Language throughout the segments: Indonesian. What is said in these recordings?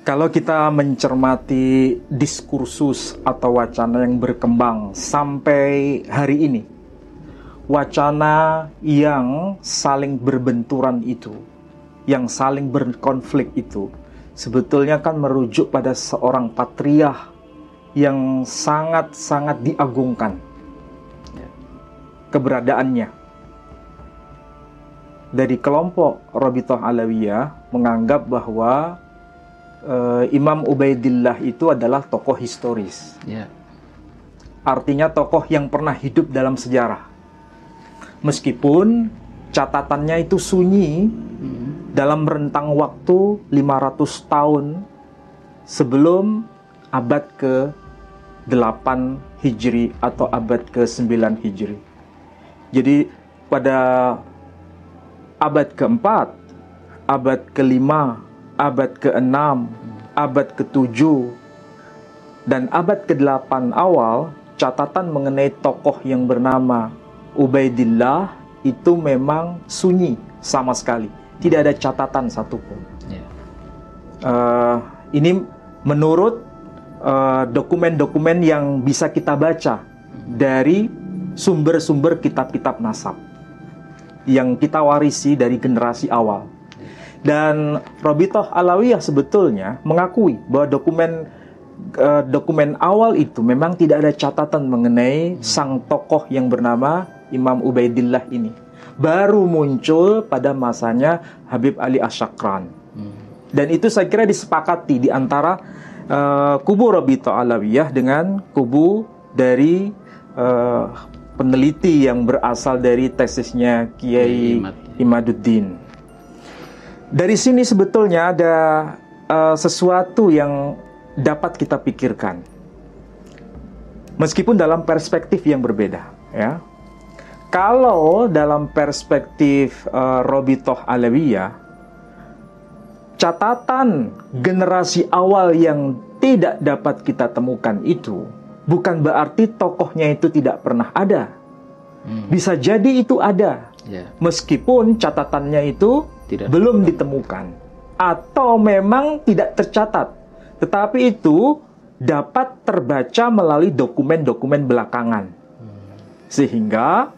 Kalau kita mencermati diskursus atau wacana yang berkembang sampai hari ini, wacana yang saling berbenturan itu, yang saling berkonflik itu, sebetulnya kan merujuk pada seorang patriark yang sangat-sangat diagungkan keberadaannya. Dari kelompok Rabithah Alawiyah menganggap bahwa Imam Ubaidillah itu adalah tokoh historis. Artinya tokoh yang pernah hidup dalam sejarah. Meskipun catatannya itu sunyi dalam rentang waktu 500 tahun sebelum abad ke-8 Hijri atau abad ke-9 Hijri. Jadi pada abad ke-4, abad ke-5, abad ke-6, abad ke-7, dan abad ke-8 awal, catatan mengenai tokoh yang bernama Ubaidillah itu memang sunyi sama sekali. Tidak ada catatan satupun. Ini menurut dokumen-dokumen yang bisa kita baca dari sumber-sumber kitab-kitab nasab yang kita warisi dari generasi awal. Dan Rabithah Alawiyah sebetulnya mengakui bahwa dokumen awal itu memang tidak ada catatan mengenai sang tokoh yang bernama Imam Ubaidillah ini. Baru muncul pada masanya Habib Ali Asyakran. Dan itu saya kira disepakati di antara kubu Rabithah Alawiyah dengan kubu dari peneliti yang berasal dari tesisnya Kiai Imaduddin. Dari sini sebetulnya ada sesuatu yang dapat kita pikirkan, meskipun dalam perspektif yang berbeda. Ya, kalau dalam perspektif Rabithah Alawiyah, catatan generasi awal yang tidak dapat kita temukan itu bukan berarti tokohnya itu tidak pernah ada. Bisa jadi itu ada, meskipun catatannya itu belum ditemukan atau memang tidak tercatat. Tetapi itu dapat terbaca melalui dokumen-dokumen belakangan. Sehingga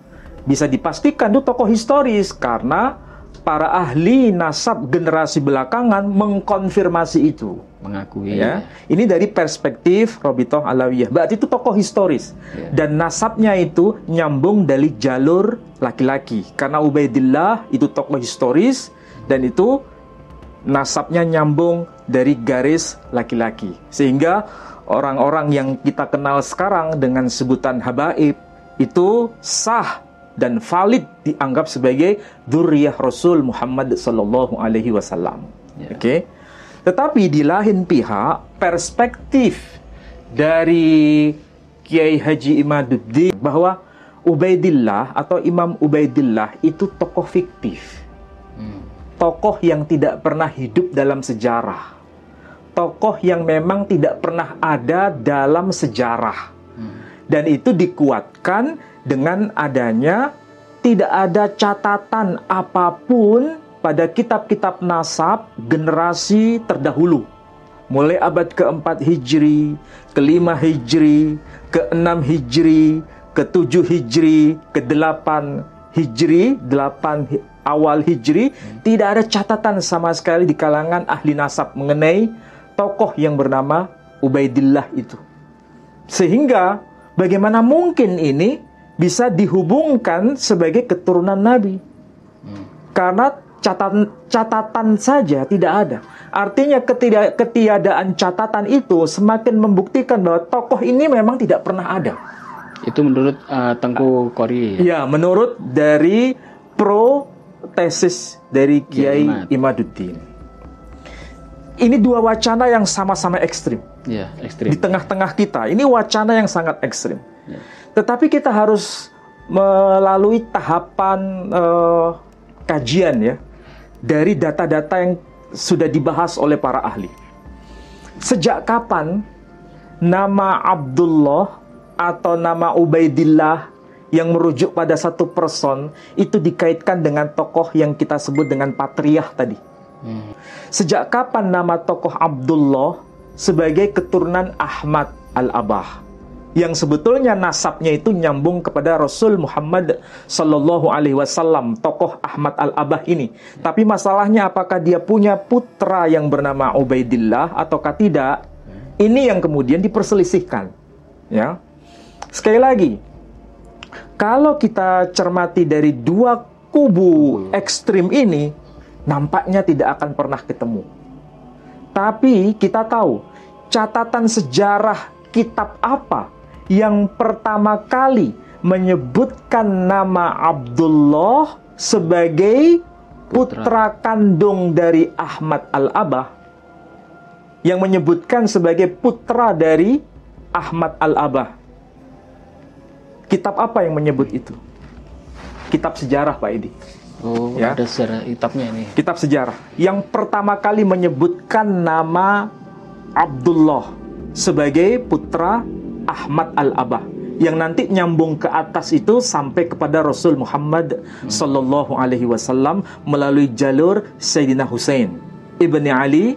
bisa dipastikan itu tokoh historis karena para ahli nasab generasi belakangan mengkonfirmasi itu. Mengakui. Ya. Ini dari perspektif Rabithah Alawiyah. Berarti itu tokoh historis. Dan nasabnya itu nyambung dari jalur laki-laki. Karena Ubaidillah itu tokoh historis dan itu nasabnya nyambung dari garis laki-laki. Sehingga orang-orang yang kita kenal sekarang dengan sebutan habaib itu sah dan valid dianggap sebagai dzurriyyah Rasul Muhammad sallallahu alaihi wasallam. Oke. Tetapi di lain pihak, perspektif dari Kiai Haji Imaduddin bahwa Ubaidillah atau Imam Ubaidillah itu tokoh fiktif. Tokoh yang tidak pernah hidup dalam sejarah. Tokoh yang memang tidak pernah ada dalam sejarah. Dan itu dikuatkan dengan adanya tidak ada catatan apapun pada kitab-kitab nasab generasi terdahulu. Mulai abad ke-4 Hijri, ke-5 Hijri, ke-6 Hijri, ke-7 Hijri, ke-8 Hijri, 8 awal Hijri, tidak ada catatan sama sekali di kalangan ahli nasab mengenai tokoh yang bernama Ubaidillah itu. Sehingga bagaimana mungkin ini bisa dihubungkan sebagai keturunan Nabi? Karena catatan saja tidak ada. Artinya ketiadaan catatan itu semakin membuktikan bahwa tokoh ini memang tidak pernah ada. Itu menurut Tengku Qori. Ya, menurut dari tesis dari Kiai Imaduddin. Ini dua wacana yang sama-sama ekstrim. Ekstrim. Di tengah-tengah kita, ini wacana yang sangat ekstrim. Tetapi kita harus melalui tahapan kajian ya dari data-data yang sudah dibahas oleh para ahli. Sejak kapan nama Abdullah atau nama Ubaidillah yang merujuk pada satu person itu dikaitkan dengan tokoh yang kita sebut dengan patriark tadi? Sejak kapan nama tokoh Abdullah sebagai keturunan Ahmad Al-Abah, yang sebetulnya nasabnya itu nyambung kepada Rasul Muhammad Sallallahu Alaihi Wasallam, tokoh Ahmad Al-Abah ini. Tapi masalahnya apakah dia punya putra yang bernama Ubaidillah ataukah tidak? Ini yang kemudian diperselisihkan. Ya, sekali lagi, kalau kita cermati dari dua kubu ekstrim ini, nampaknya tidak akan pernah ketemu. Tapi kita tahu catatan sejarah kitab apa yang pertama kali menyebutkan nama Abdullah sebagai putra kandung dari Ahmad Al-Abah, yang menyebutkan sebagai putra dari Ahmad Al-Abah. Kitab apa yang menyebut itu? Kitab sejarah, Pak Edi. Oh, Ya. ada sejarah kitabnya ini. Kitab sejarah yang pertama kali menyebutkan nama Abdullah sebagai putra Ahmad Al-Abah, yang nanti nyambung ke atas itu sampai kepada Rasul Muhammad Sallallahu Alaihi Wasallam melalui jalur Sayyidina Husain ibni Ali,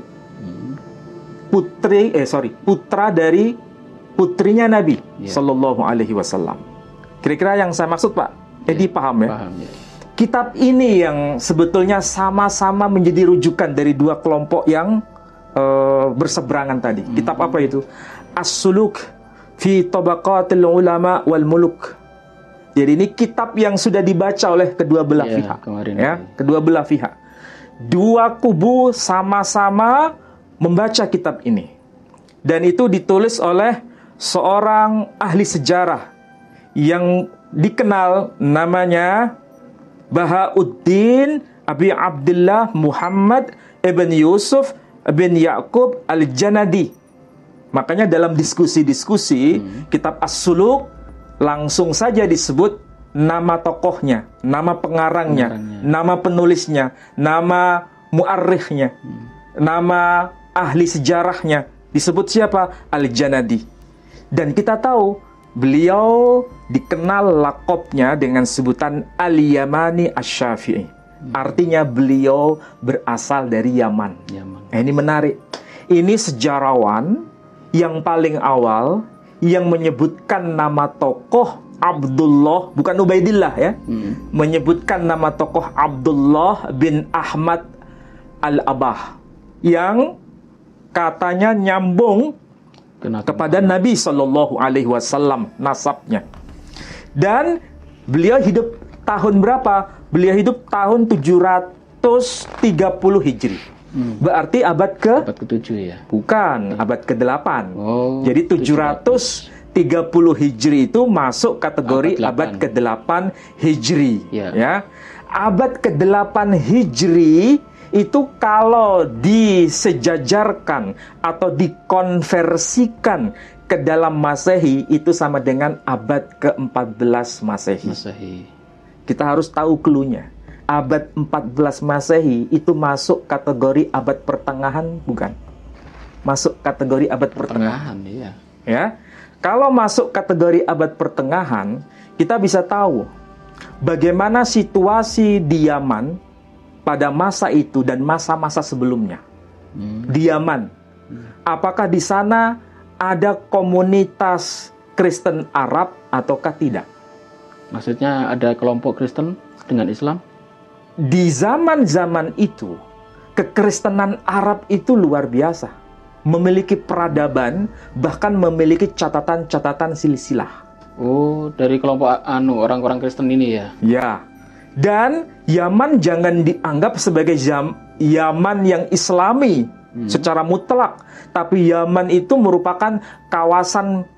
putra dari putrinya Nabi Sallallahu Alaihi Wasallam. Kira-kira yang saya maksud, Pak Edi, paham ya? Paham ya. Kitab ini yang sebetulnya sama-sama menjadi rujukan dari dua kelompok yang berseberangan tadi. Kitab apa itu? As-Suluk fi Tabaqatil Ulama wal Muluk. Jadi ini kitab yang sudah dibaca oleh kedua belah pihak. Ya, kedua belah pihak. Dua kubu sama-sama membaca kitab ini. Dan itu ditulis oleh seorang ahli sejarah yang dikenal namanya Bahauddin Abi Abdullah Muhammad ibn Yusuf bin Yaqub Al-Janadi. Makanya dalam diskusi-diskusi kitab As-Suluk langsung saja disebut nama tokohnya, nama pengarangnya, nama penulisnya, nama muarrikhnya, nama ahli sejarahnya. Disebut siapa? Al-Janadi. Dan kita tahu beliau dikenal lakopnya dengan sebutan Al-Yamani Asy-Syafi'i. Artinya beliau berasal dari Yaman. Ini menarik. Ini sejarawan yang paling awal yang menyebutkan nama tokoh Abdullah, bukan Ubaidillah ya, menyebutkan nama tokoh Abdullah bin Ahmad Al-Abah yang katanya nyambung kepada Nabi Sallallahu Alaihi Wasallam nasabnya. Dan beliau hidup tahun berapa? Beliau hidup tahun 730 Hijri. Berarti abad ke-7 ya? Bukan, abad ke-8. Oh, jadi 730 Hijri itu masuk kategori abad ke-8 Hijri. Ya. Abad ke-8 Hijri itu kalau disejajarkan atau dikonversikan ke dalam Masehi itu sama dengan abad ke-14 Masehi. Kita harus tahu cluenya. Abad 14 Masehi itu masuk kategori abad pertengahan, bukan? Masuk kategori abad pertengahan. Iya. Ya. Kalau masuk kategori abad pertengahan, kita bisa tahu bagaimana situasi di Yaman pada masa itu dan masa-masa sebelumnya. Di Yaman, apakah di sana ada komunitas Kristen Arab ataukah tidak? Maksudnya ada kelompok Kristen dengan Islam? Di zaman-zaman itu, kekristenan Arab itu luar biasa. Memiliki peradaban, bahkan memiliki catatan-catatan silsilah. Oh, dari kelompok orang-orang Kristen ini ya? Ya. Dan Yaman jangan dianggap sebagai Yaman yang Islami secara mutlak. Tapi Yaman itu merupakan kawasan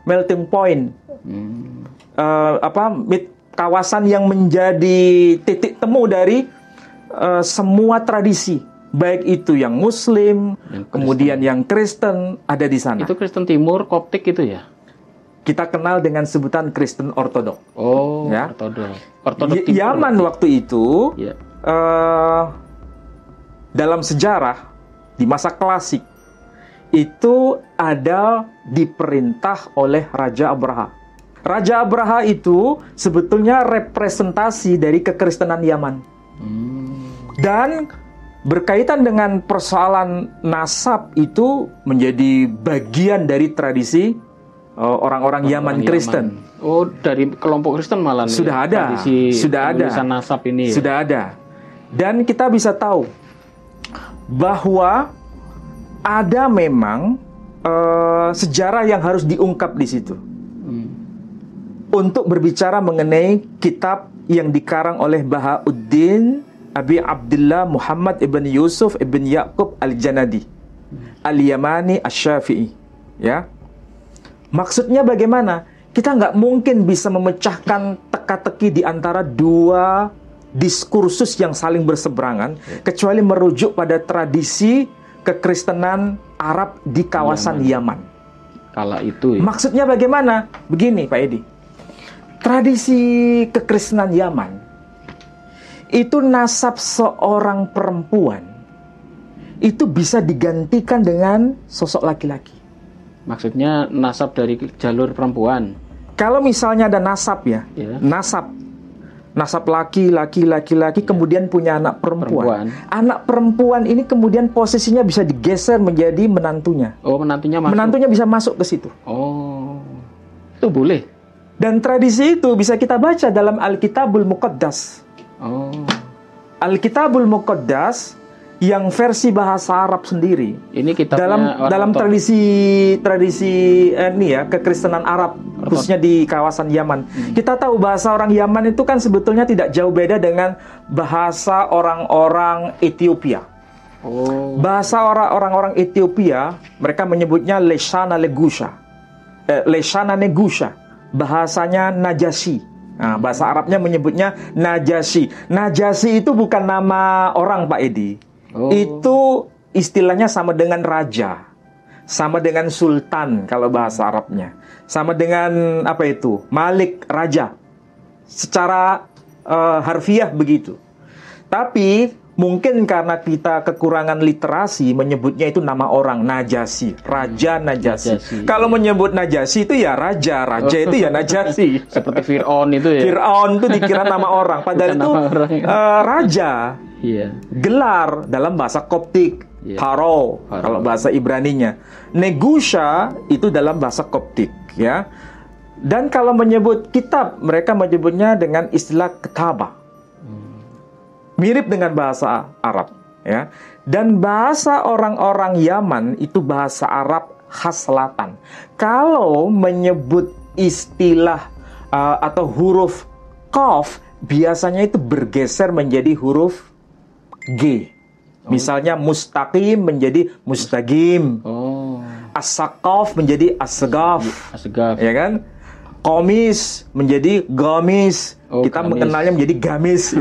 melting point. Kawasan yang menjadi titik temu dari semua tradisi, baik itu yang Muslim, kemudian yang Kristen ada di sana. Itu Kristen Timur, Koptik itu ya? Kita kenal dengan sebutan Kristen Ortodok. Oh, ya? Ortodok. Yaman waktu itu, ya. Dalam sejarah di masa klasik itu ada diperintah oleh Raja Abraha. Raja Abraha itu sebetulnya representasi dari kekristenan Yaman. Dan berkaitan dengan persoalan nasab itu menjadi bagian dari tradisi orang-orang Yaman Kristen. Oh, dari kelompok Kristen malah nih, Sudah ada, tradisi sudah ada. penulisan nasab ini. Ya? Sudah ada. Dan kita bisa tahu bahwa ada memang sejarah yang harus diungkap di situ. Untuk berbicara mengenai kitab yang dikarang oleh Bahauddin Abi Abdullah Muhammad ibn Yusuf ibn Yaqub al-Janadi al-Yamani asy-Syafi'i, ya. Maksudnya bagaimana? Kita nggak mungkin bisa memecahkan teka-teki di antara dua diskursus yang saling berseberangan kecuali merujuk pada tradisi kekristenan Arab di kawasan Yaman. Kala itu ya. Maksudnya bagaimana? Begini Pak Edi. Tradisi kekristenan Yaman itu nasab seorang perempuan itu bisa digantikan dengan sosok laki-laki. Maksudnya nasab dari jalur perempuan. Kalau misalnya ada nasab ya, nasab laki, kemudian punya anak perempuan. Anak perempuan ini kemudian posisinya bisa digeser menjadi menantunya. Oh, menantunya masuk. Menantunya bisa masuk ke situ. Oh, itu boleh. Dan tradisi itu bisa kita baca dalam Alkitabul Muqaddas. Oh. Alkitabul Muqaddas yang versi bahasa Arab sendiri. Ini kitabnya dalam tradisi ini ya, kekristenan Arab khususnya di kawasan Yaman. Kita tahu bahasa orang Yaman itu kan sebetulnya tidak jauh beda dengan bahasa orang-orang Ethiopia. Oh. Bahasa orang-orang Ethiopia mereka menyebutnya Leshana Negusha. Bahasanya Najasyi. Nah, bahasa Arabnya menyebutnya Najasyi. Najasyi itu bukan nama orang Pak Edi. Oh. Itu istilahnya sama dengan raja, sama dengan sultan kalau bahasa Arabnya, sama dengan apa itu, malik, raja. Secara harfiah begitu. Tapi mungkin karena kita kekurangan literasi menyebutnya itu nama orang, Najasyi, Raja Najasyi. Kalau menyebut Najasyi itu ya raja itu ya Najasyi. Seperti Fir'aun itu ya. Fir'aun itu dikira nama orang, padahal itu raja. Iya. Gelar dalam bahasa Koptik, Pharaoh kalau bahasa Ibraninya. Negusha itu dalam bahasa Koptik, ya. Dan kalau menyebut kitab, mereka menyebutnya dengan istilah ketabah. Mirip dengan bahasa Arab, ya. Dan bahasa orang-orang Yaman itu bahasa Arab khas selatan. Kalau menyebut istilah atau huruf Qaf, biasanya itu bergeser menjadi huruf G. Misalnya mustaqim menjadi mustaqim. As-saqaf menjadi as-saqaf. Ya kan? Komis menjadi gamis. Kita gamis. Mengenalnya menjadi gamis.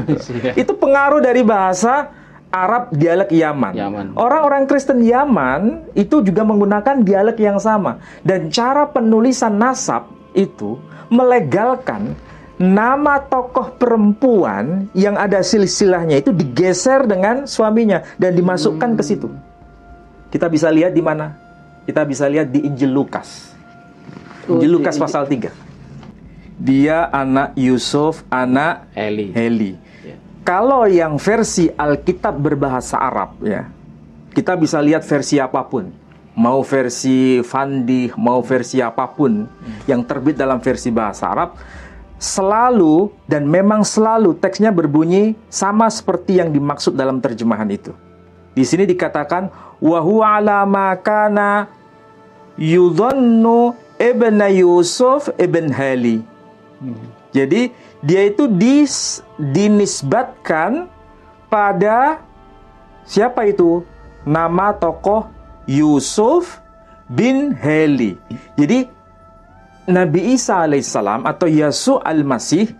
Itu pengaruh dari bahasa Arab dialek Yaman. Orang-orang Kristen Yaman itu juga menggunakan dialek yang sama. Dan cara penulisan nasab itu melegalkan nama tokoh perempuan yang ada silsilahnya itu digeser dengan suaminya dan dimasukkan ke situ. Kita bisa lihat di mana? Kita bisa lihat di Injil Lukas. Injil Lukas pasal 3. Dia anak Yusuf, anak Heli. Kalau yang versi Alkitab berbahasa Arab, ya, kita bisa lihat versi apapun, mau versi Fandi, mau versi apapun yang terbit dalam versi bahasa Arab, selalu dan memang selalu teksnya berbunyi sama seperti yang dimaksud dalam terjemahan itu. Di sini dikatakan wa huwa ala ma kana yudhannu ibn Yusuf ibn Hali. Jadi dia itu dinisbatkan pada siapa itu? Nama tokoh Yusuf bin Heli. Jadi Nabi Isa alaihissalam atau Yesus al-Masih,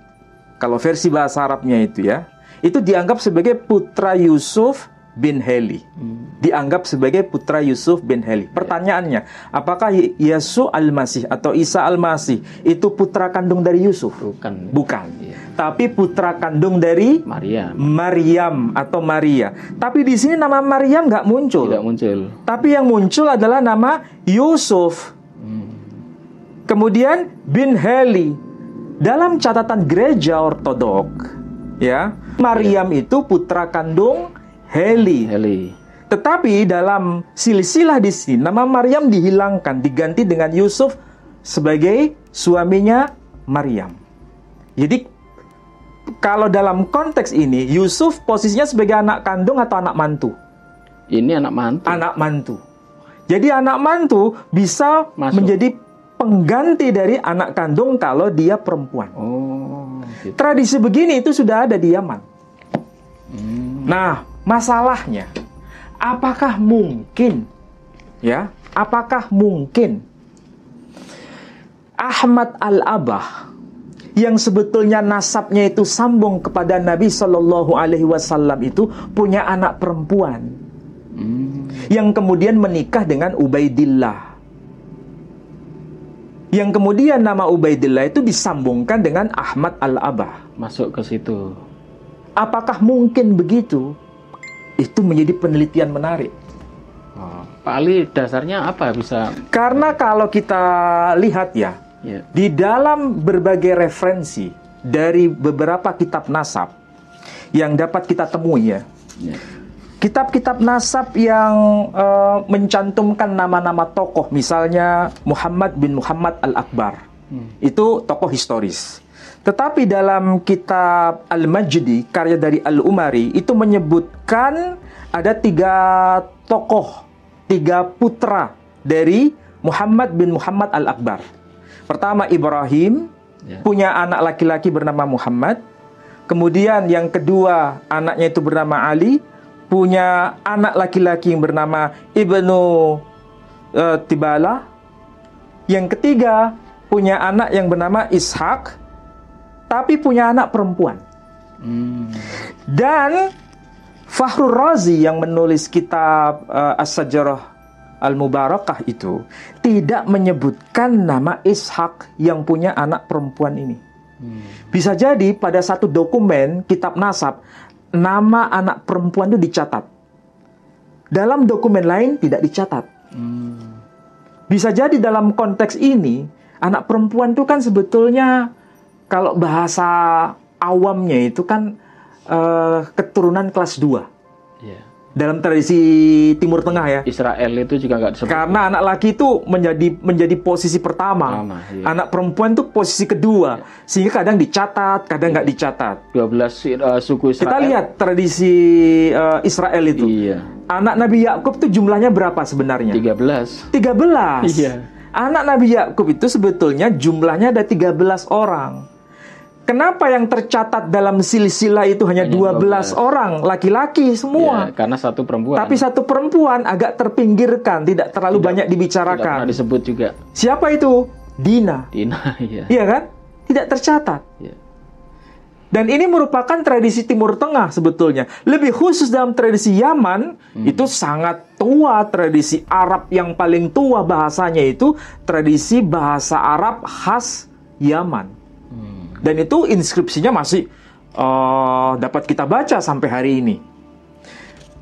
kalau versi bahasa Arabnya itu ya, itu dianggap sebagai putra Yusuf bin Heli. Dianggap sebagai putra Yusuf bin Heli. Pertanyaannya, apakah Yesus al-Masih atau Isa al-Masih itu putra kandung dari Yusuf? Bukan. Tapi putra kandung dari Maryam atau Maria. Tapi di sini nama Maryam nggak muncul. Tidak muncul. Tapi yang muncul adalah nama Yusuf. Kemudian bin Heli. Dalam catatan gereja Ortodok, ya, Maryam itu putra kandung Heli. Tetapi dalam silsilah di sini nama Maryam dihilangkan, diganti dengan Yusuf sebagai suaminya Maryam. Jadi kalau dalam konteks ini Yusuf posisinya sebagai anak kandung atau anak mantu? Ini anak mantu. Anak mantu. Jadi anak mantu bisa menjadi pengganti dari anak kandung kalau dia perempuan. Gitu. Tradisi begini itu sudah ada di Yaman. Nah, masalahnya apakah mungkin Ahmad Al-Abah yang sebetulnya nasabnya itu sambung kepada Nabi Shallallahu Alaihi Wasallam itu punya anak perempuan yang kemudian menikah dengan Ubaidillah, yang kemudian nama Ubaidillah itu disambungkan dengan Ahmad Al-Abah, masuk ke situ. Apakah mungkin begitu? Itu menjadi penelitian menarik. Pak Ali, dasarnya apa bisa? Karena kalau kita lihat di dalam berbagai referensi dari beberapa kitab nasab yang dapat kita temui kitab-kitab nasab yang mencantumkan nama-nama tokoh, misalnya Muhammad bin Muhammad Al-Akbar, itu tokoh historis. Tetapi dalam kitab Al-Majdi, karya dari Al-Umari, itu menyebutkan ada 3 tokoh, 3 putra dari Muhammad bin Muhammad Al-Akbar. Pertama Ibrahim, punya anak laki-laki bernama Muhammad. Kemudian yang kedua, anaknya itu bernama Ali, punya anak laki-laki yang bernama Ibnu Tibala. Yang ketiga, punya anak yang bernama Ishak, tapi punya anak perempuan. Dan Fakhrur Razi yang menulis kitab As-Sajarah Al-Mubarakah itu tidak menyebutkan nama Ishak yang punya anak perempuan ini. Bisa jadi pada satu dokumen kitab nasab nama anak perempuan itu dicatat. Dalam dokumen lain tidak dicatat. Bisa jadi dalam konteks ini anak perempuan itu kan sebetulnya kalau bahasa awamnya itu kan keturunan kelas 2. Dalam tradisi Timur Tengah ya. Israel itu juga nggak disebut. Karena anak laki itu menjadi posisi pertama. Anak perempuan itu posisi kedua. Sehingga kadang dicatat, kadang nggak dicatat. 12 suku Israel. Kita lihat tradisi Israel itu. Anak Nabi Yakub itu jumlahnya berapa sebenarnya? 13. Anak Nabi Yakub itu sebetulnya jumlahnya ada 13 orang. Kenapa yang tercatat dalam silsilah itu hanya 12 orang, laki-laki semua? Karena satu perempuan. Tapi satu perempuan agak terpinggirkan, tidak terlalu banyak dibicarakan. Tidak pernah disebut juga. Siapa itu? Dina. Iya kan? Tidak tercatat. Dan ini merupakan tradisi Timur Tengah sebetulnya. Lebih khusus dalam tradisi Yaman, itu sangat tua. Tradisi Arab yang paling tua bahasanya itu tradisi bahasa Arab khas Yaman. Dan itu inskripsinya masih dapat kita baca sampai hari ini.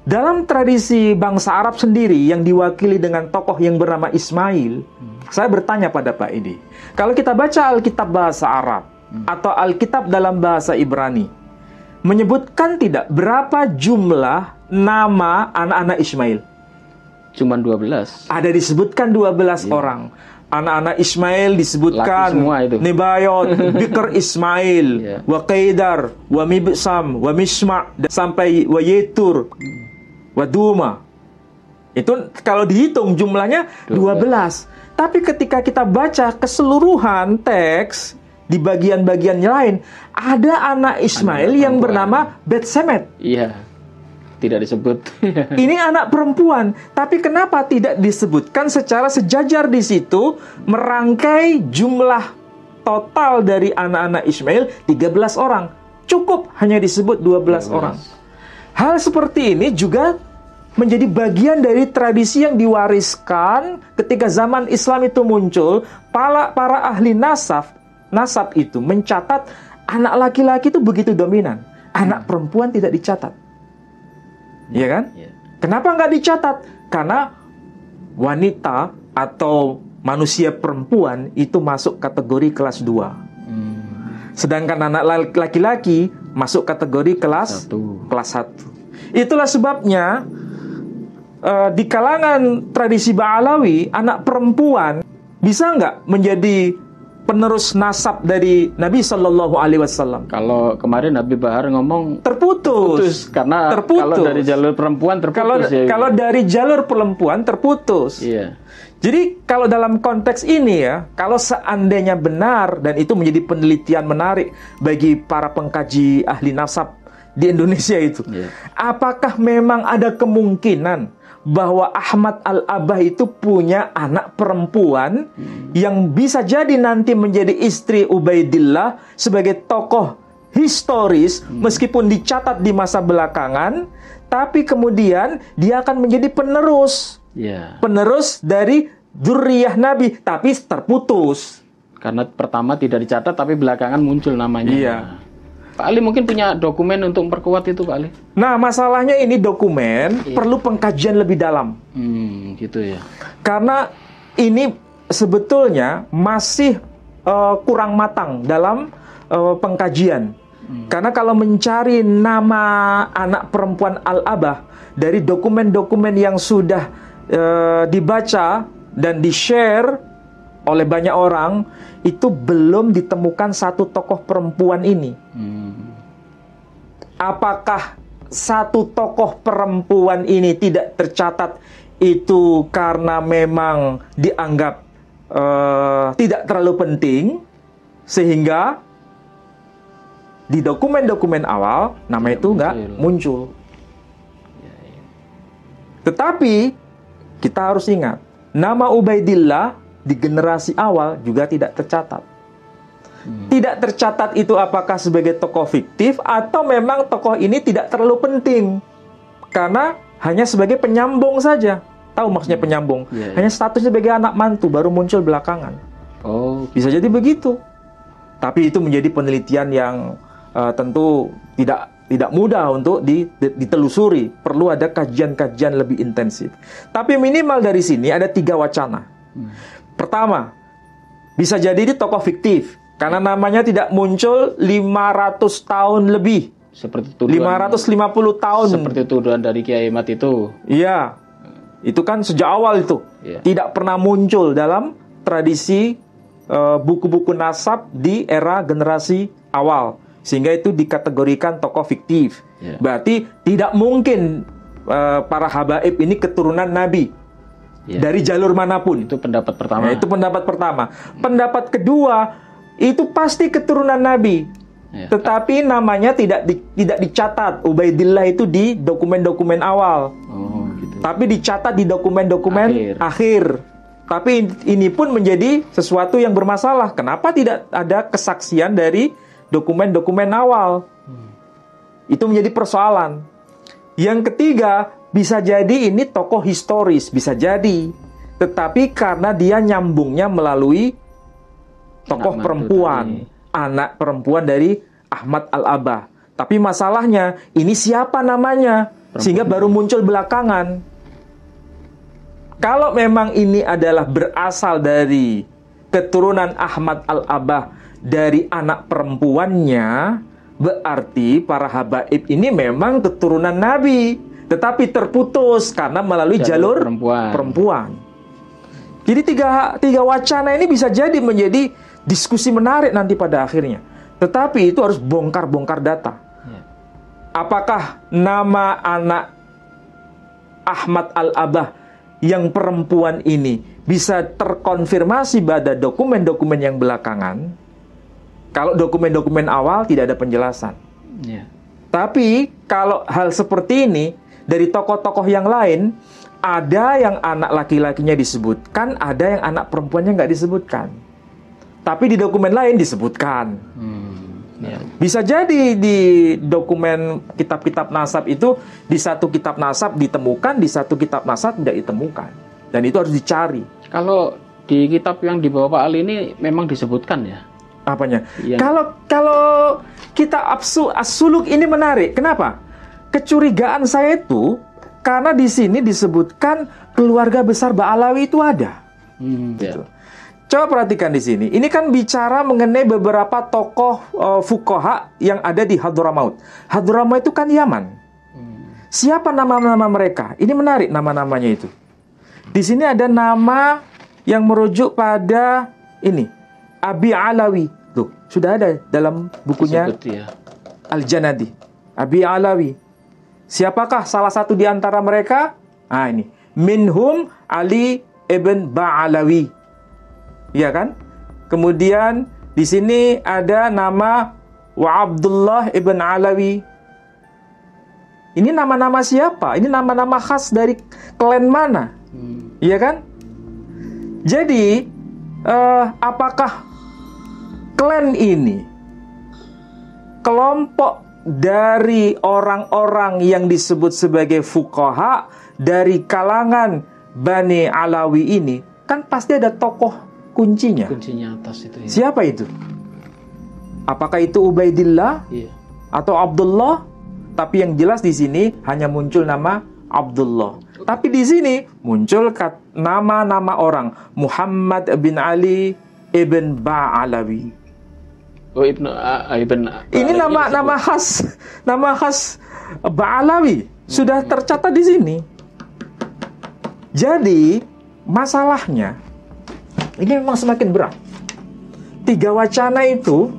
Dalam tradisi bangsa Arab sendiri yang diwakili dengan tokoh yang bernama Ismail, saya bertanya pada Pak Edi, kalau kita baca Alkitab bahasa Arab atau Alkitab dalam bahasa Ibrani, menyebutkan tidak berapa jumlah nama anak-anak Ismail? Cuman 12. Ada disebutkan 12 orang. Anak-anak Ismail disebutkan Nebayot, Bikr Ismail, wa Qaidar, wa Mibsam, wa Mishma, sampai wa Yetur, wa Duma. Itu kalau dihitung jumlahnya 12. Tapi ketika kita baca keseluruhan teks di bagian-bagian lain, ada anak Ismail yang bernama Bet-Semet. Tidak disebut. Ini anak perempuan, tapi kenapa tidak disebutkan secara sejajar di situ merangkai jumlah total dari anak-anak Ismail 13 orang. Cukup hanya disebut 12 orang. Hal seperti ini juga menjadi bagian dari tradisi yang diwariskan ketika zaman Islam itu muncul. Para ahli nasab itu mencatat anak laki-laki itu begitu dominan. Anak perempuan tidak dicatat. Iya kan? Kenapa nggak dicatat? Karena wanita atau manusia perempuan itu masuk kategori kelas 2. Sedangkan anak laki-laki masuk kategori kelas Satu. kelas 1. Itulah sebabnya di kalangan tradisi Ba'alawi, anak perempuan bisa nggak menjadi penerus nasab dari Nabi Shallallahu Alaihi Wasallam? Kalau kemarin Habib Bahar ngomong Terputus. karena Terputus. kalau dari jalur perempuan Kalau terputus ya. kalau dari jalur perempuan terputus. Iya. Jadi kalau dalam konteks ini ya, kalau seandainya benar dan itu menjadi penelitian menarik bagi para pengkaji ahli nasab di Indonesia itu, Iya. apakah memang ada kemungkinan bahwa Ahmad Al-Abah itu punya anak perempuan yang bisa jadi nanti menjadi istri Ubaidillah sebagai tokoh historis meskipun dicatat di masa belakangan, tapi kemudian dia akan menjadi Iya. penerus dari dzurriyyah Nabi, tapi terputus. Karena pertama tidak dicatat tapi belakangan muncul namanya. Iya. Pak Ali mungkin punya dokumen untuk memperkuat itu, Pak Ali. Nah, masalahnya ini dokumen perlu pengkajian lebih dalam. Gitu ya. Karena ini sebetulnya masih kurang matang dalam pengkajian. Karena kalau mencari nama anak perempuan Al-Abah dari dokumen-dokumen yang sudah dibaca dan di-share oleh banyak orang, itu belum ditemukan satu tokoh perempuan ini. Apakah satu tokoh perempuan ini tidak tercatat itu karena memang dianggap tidak terlalu penting, sehingga di dokumen-dokumen awal nama itu nggak muncul. Tetapi kita harus ingat, nama Ubaidillah di generasi awal juga tidak tercatat. Tidak tercatat itu apakah sebagai tokoh fiktif atau memang tokoh ini tidak terlalu penting karena hanya sebagai penyambung saja. Tahu maksudnya penyambung? Hanya statusnya sebagai anak mantu baru muncul belakangan. Oh, Bisa jadi begitu. Tapi itu menjadi penelitian yang tentu tidak mudah untuk ditelusuri. Perlu ada kajian-kajian lebih intensif. Tapi minimal dari sini ada 3 wacana. Pertama, bisa jadi ini tokoh fiktif karena namanya tidak muncul 500 tahun lebih. seperti tuduhan 550 tahun. seperti tuduhan dari Kiai Mat itu. Iya. Itu kan sejak awal itu. Iya. Tidak pernah muncul dalam tradisi buku-buku nasab di era generasi awal. Sehingga itu dikategorikan tokoh fiktif. Iya. Berarti tidak mungkin para habaib ini keturunan Nabi. Iya. Dari jalur manapun. Itu pendapat pertama. Nah, itu pendapat pertama. Pendapat kedua, itu pasti keturunan Nabi. Ya. Tetapi namanya tidak dicatat. Ubaidillah itu di dokumen-dokumen awal. Oh, gitu. Tapi dicatat di dokumen-dokumen akhir. Tapi ini pun menjadi sesuatu yang bermasalah. Kenapa tidak ada kesaksian dari dokumen-dokumen awal? Itu menjadi persoalan. Yang ketiga, bisa jadi ini tokoh historis, bisa jadi. Tetapi karena dia nyambungnya melalui tokoh perempuan, anak perempuan dari Ahmad Al-Abah. Tapi masalahnya, ini siapa namanya? Sehingga baru muncul belakangan. Kalau memang ini adalah berasal dari keturunan Ahmad Al-Abah dari anak perempuannya, berarti para habaib ini memang keturunan Nabi, tetapi terputus karena melalui jalur perempuan. Jadi tiga wacana ini bisa jadi menjadi diskusi menarik nanti pada akhirnya. Tetapi itu harus bongkar-bongkar data. Apakah nama anak Ahmad Al-Abah yang perempuan ini bisa terkonfirmasi pada dokumen-dokumen yang belakangan? Kalau dokumen-dokumen awal tidak ada penjelasan. Tapi kalau hal seperti ini dari tokoh-tokoh yang lain, ada yang anak laki-lakinya disebutkan, ada yang anak perempuannya nggak disebutkan. Tapi di dokumen lain disebutkan. Bisa jadi di dokumen kitab-kitab nasab itu, di satu kitab nasab ditemukan, di satu kitab nasab tidak ditemukan. Dan itu harus dicari. Kalau di kitab yang dibawa Pak Ali ini memang disebutkan ya? Apanya? Kalau kitab As-Suluk ini menarik. Kenapa? Kecurigaan saya itu karena di sini disebutkan keluarga besar Ba'alawi itu ada. Gitu. Coba perhatikan di sini. Ini kan bicara mengenai beberapa tokoh fuqaha yang ada di Hadramaut. Hadramaut itu kan Yaman. Siapa nama-nama mereka? Ini menarik nama-namanya itu. Di sini ada nama yang merujuk pada ini, Abi Alawi. Tuh, sudah ada dalam bukunya Al-Janadi. Abi Alawi. Siapakah salah satu di antara mereka? Ah, ini. Minhum Ali ibn Ba'alawi. Iya kan? Kemudian di sini ada nama Wa Abdullah ibn Alawi. Ini nama-nama siapa? Ini nama-nama khas dari klan mana? Iya kan? Jadi apakah klan ini kelompok dari orang-orang yang disebut sebagai fuqaha dari kalangan Bani Alawi ini? Kan pasti ada tokoh kuncinya atas itu ya. Siapa itu? Apakah itu Ubaidillah atau Abdullah? Tapi yang jelas di sini hanya muncul nama Abdullah. Tapi di sini muncul nama-nama orang. Muhammad bin Ali ibn Ba'alawi. Oh, ibn ini nama khas Ba'alawi sudah tercatat di sini. Jadi masalahnya ini memang semakin berat. 3 wacana itu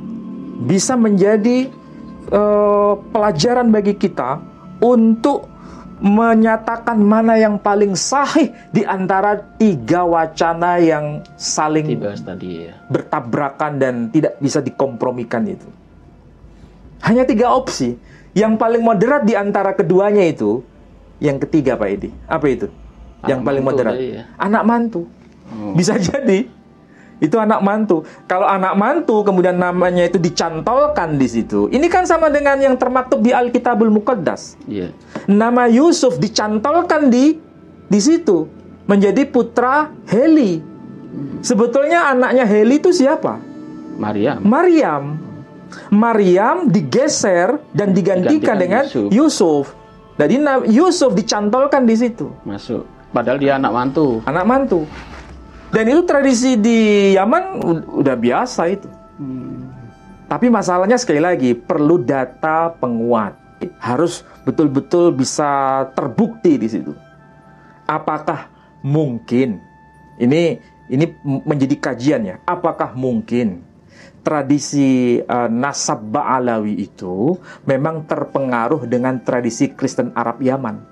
bisa menjadi pelajaran bagi kita untuk menyatakan mana yang paling sahih di antara 3 wacana yang saling bertabrakan dan tidak bisa dikompromikan itu. Hanya 3 opsi. Yang paling moderat di antara keduanya itu yang ketiga, Pak Edi. Apa itu? Yang paling moderat. Anak mantu. Bisa jadi itu anak mantu. Kalau anak mantu kemudian namanya itu dicantolkan di situ, ini kan sama dengan yang termaktub di Alkitabul Muqaddas. Nama Yusuf dicantolkan di situ menjadi putra Heli. Sebetulnya anaknya Heli itu siapa? Maryam digeser dan digantikan dengan Yusuf. Jadi Yusuf dicantolkan di situ. Masuk. Padahal dia anak mantu. Dan itu tradisi di Yaman udah biasa itu. Tapi masalahnya sekali lagi perlu data penguat. Harus betul-betul bisa terbukti di situ. Apakah mungkin ini menjadi kajiannya? Apakah mungkin tradisi nasab Ba'alawi itu memang terpengaruh dengan tradisi Kristen Arab Yaman?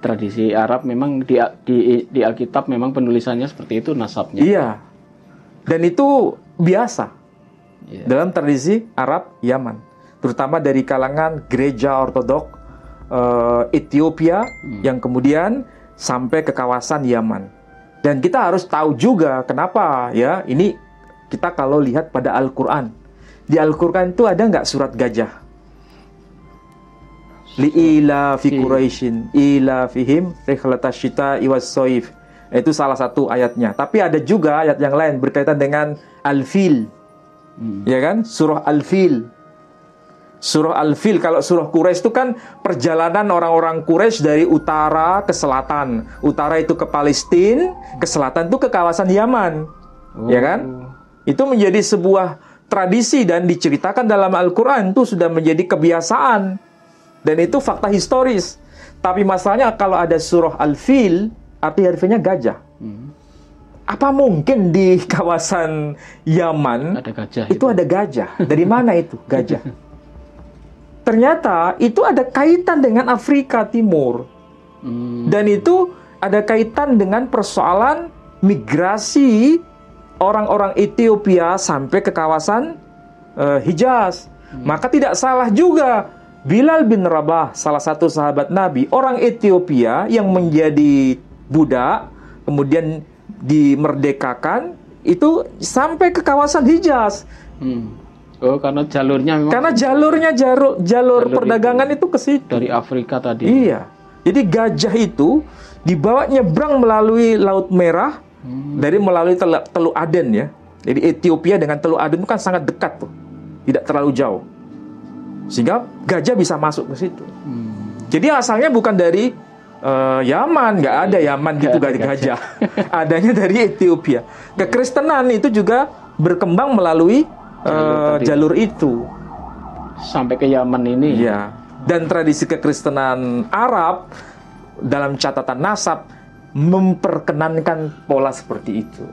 Tradisi Arab memang di Alkitab memang penulisannya seperti itu nasabnya. Iya. Dan itu biasa dalam tradisi Arab Yaman, terutama dari kalangan gereja Ortodok Ethiopia yang kemudian sampai ke kawasan Yaman. Dan kita harus tahu juga kenapa ya. Ini kita kalau lihat pada Al-Qur'an. Di Al-Qur'an itu ada nggak surat gajah? Li'ila fi Quraisyin ila fihim rihlatash syita'i was-shaif. Itu salah satu ayatnya. Tapi ada juga ayat yang lain berkaitan dengan Al-Fil. Ya kan? Surah Al-Fil. Surah Al-Fil. Kalau surah Quraisy itu kan perjalanan orang-orang Quraisy dari utara ke selatan. Utara itu ke Palestina, ke selatan itu ke kawasan Yaman. Ya kan? Itu menjadi sebuah tradisi dan diceritakan dalam Al-Qur'an, itu sudah menjadi kebiasaan. Dan itu fakta historis. Tapi masalahnya kalau ada surah Al-Fil, arti harfiahnya gajah. Apa mungkin di kawasan Yaman ada gajah itu ada gajah? Dari mana itu gajah? Ternyata itu ada kaitan dengan Afrika Timur. Dan itu ada kaitan dengan persoalan migrasi orang-orang Ethiopia sampai ke kawasan Hijaz. Maka tidak salah juga Bilal bin Rabah, salah satu sahabat Nabi, orang Ethiopia yang menjadi budak, kemudian dimerdekakan, itu sampai ke kawasan Hijaz. Oh, karena jalurnya memang... Karena jalur perdagangan itu ke situ. Dari Afrika tadi. Iya. Jadi gajah itu dibawa nyebrang melalui Laut Merah, melalui Teluk Aden ya. Jadi Ethiopia dengan Teluk Aden itu kan sangat dekat tuh. Tidak terlalu jauh. Sehingga gajah bisa masuk ke situ. Jadi asalnya bukan dari Yaman, nggak ada Yaman gitu, Nggak ada gak ada gajah. Adanya dari Ethiopia. Kekristenan itu juga berkembang melalui jalur itu. Sampai ke Yaman ini. Iya. Dan tradisi kekristenan Arab dalam catatan nasab memperkenankan pola seperti itu.